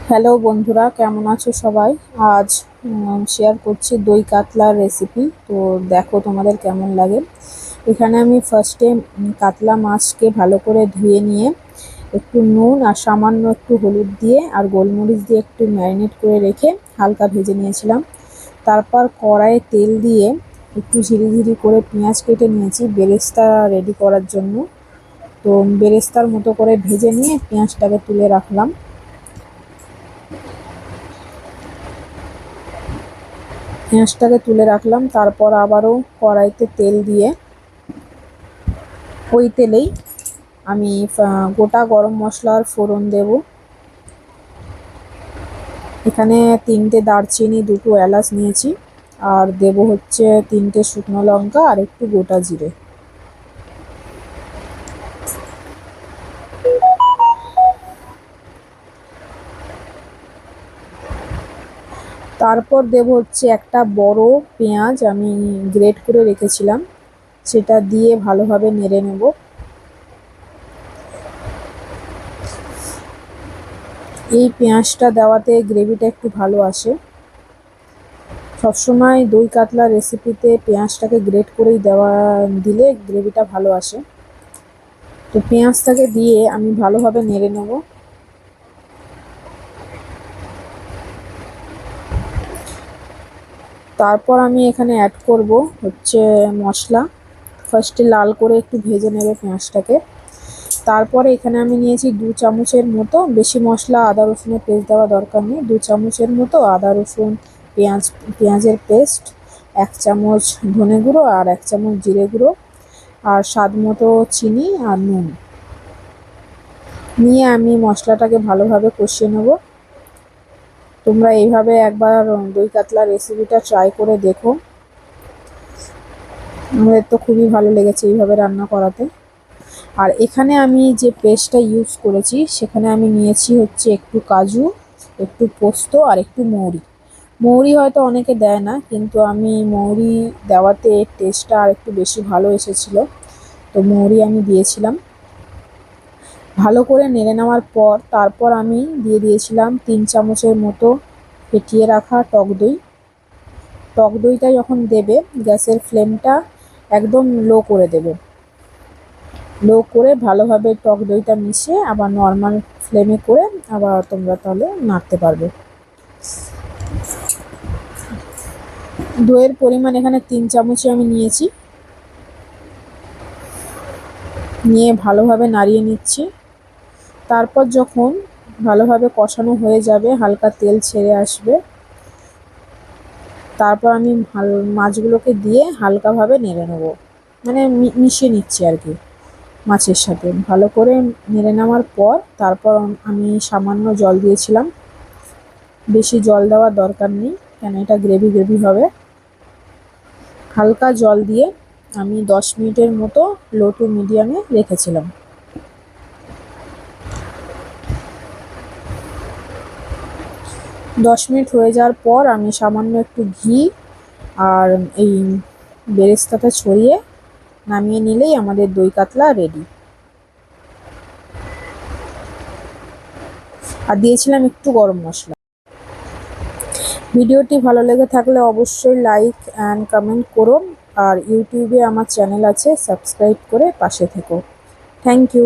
Hello বন্ধুরা, কেমন আছো সবাই? আজ শেয়ার করছি দই কাতলার রেসিপি। তো দেখো তোমাদের কেমন লাগে। এখানে আমি ফার্স্টে কাতলা মাছকে ভালো করে ধুয়ে নিয়ে একটু নুন আর সামান্য একটু হলুদ দিয়ে আর গোলমরিচ দিয়ে একটু ম্যারিনেট করে রেখে হালকা ভেজে নিয়েছিলাম। তারপর কড়াইয়ে তেল দিয়ে একটু ঝিরিঝিরি করে পেঁয়াজ কেটে নিয়েছি বেরেস্তা রেডি করার জন্য। তো বেরেস্তার মতো করে ভেজে নিয়ে পেঁয়াজটাকে তুলে রাখলাম। তারপর আবারও কড়াইতে তেল দিয়ে ওই তেলেই আমি গোটা গরম মশলার ফোড়ন দেব। এখানে 3টে দারচিনি, 2টো এলাচ নিয়েছি, আর দেব হচ্ছে 3টে শুকনো লঙ্কা আর একটু গোটা জিরে। তারপর দেব হচ্ছে একটা বড় পেঁয়াজ আমি গ্রেট করে রেখেছিলাম, সেটা দিয়ে ভালোভাবে নেড়ে নেব। এই পেঁয়াজটা দেওয়াতে গ্রেভিটা একটু ভালো আসে। সবসময় দই কাতলা রেসিপিতে পেঁয়াজটাকে গ্রেট করেই দিলে গ্রেভিটা ভালো আসে। তো পেঁয়াজটাকে দিয়ে আমি ভালোভাবে নেড়ে নেব। তারপর আমি এখানে অ্যাড করব হচ্ছে মশলা। ফার্স্টে লাল করে একটু ভেজে নেবে পেঁয়াজটাকে। তারপরে এখানে আমি নিয়েছি 2 চামচের মতো, বেশি মশলা আদা রসুনের পেস্ট দেওয়া দরকার নেই, 2 চামচের মতো আদা রসুন পেঁয়াজের পেস্ট, 1 চামচ ধনে গুঁড়ো আর 1 চামচ জিরে গুঁড়ো, আর স্বাদ মতো চিনি আর নুন নিয়ে আমি মশলাটাকে ভালোভাবে কষিয়ে নেব। তোমরা এইভাবে একবার দই কাতলা রেসিপিটা ট্রাই করে দেখো। আমাদের তো খুবই ভালো লেগেছে এইভাবে রান্না করাতে। আর এখানে আমি যে পেস্টটা ইউজ করেছি সেখানে আমি নিয়েছি হচ্ছে একটু কাজু, একটু পোস্ত আর একটু মৌরি। মৌরি হয়তো অনেকে দেয় না, কিন্তু আমি মৌরি দেওয়াতে টেস্টটা আর একটু বেশি ভালো এসেছিলো, তো মৌরি আমি দিয়েছিলাম। ভালো করে নেড়ে নেওয়ার পর তারপর আমি দিয়ে দিয়েছিলাম 3 চামচের মতো ফেটিয়ে রাখা টক দই। টক দইটা যখন দেবে গ্যাসের ফ্লেমটা একদম লো করে দেবে। লো করে ভালোভাবে টক দইটা মিশিয়ে আবার নর্মাল ফ্লেমে করে আবার তোমরা তাহলে নাড়তে পারবে। দইয়ের পরিমাণ এখানে 3 চামচই আমি নিয়েছি, নিয়ে ভালোভাবে নাড়িয়ে নিচ্ছি। তারপর যখন ভালোভাবে কষানো হয়ে যাবে, হালকা তেল ছেড়ে আসবে, তারপর আমি মাছগুলোকে দিয়ে হালকাভাবে নেড়ে নেবো, মানে মিশিয়ে নিচ্ছি আর কি মাছের সাথে। ভালো করে নেড়ে নেওয়ার পর তারপর আমি সামান্য জল দিয়েছিলাম। বেশি জল দেওয়ার দরকার নেই, কেন এটা গ্রেভি গ্রেভি হবে। হালকা জল দিয়ে আমি 10 মিনিটের মতো লো টু মিডিয়ামে রেখেছিলাম। 10 মিনিট হয়ে যাওয়ার পর আমি সামান্য একটু ঘি আর এই বেরেস্তাটা ছড়িয়ে নামিয়ে নিলেই আমাদের দই কাতলা রেডি। আর দিয়েছিলাম একটু গরম মশলা। ভিডিওটি ভালো লেগে থাকলে অবশ্যই লাইক অ্যান্ড কমেন্ট করুন, আর ইউটিউবে আমার চ্যানেল আছে, সাবস্ক্রাইব করে পাশে থেকো। Thank you.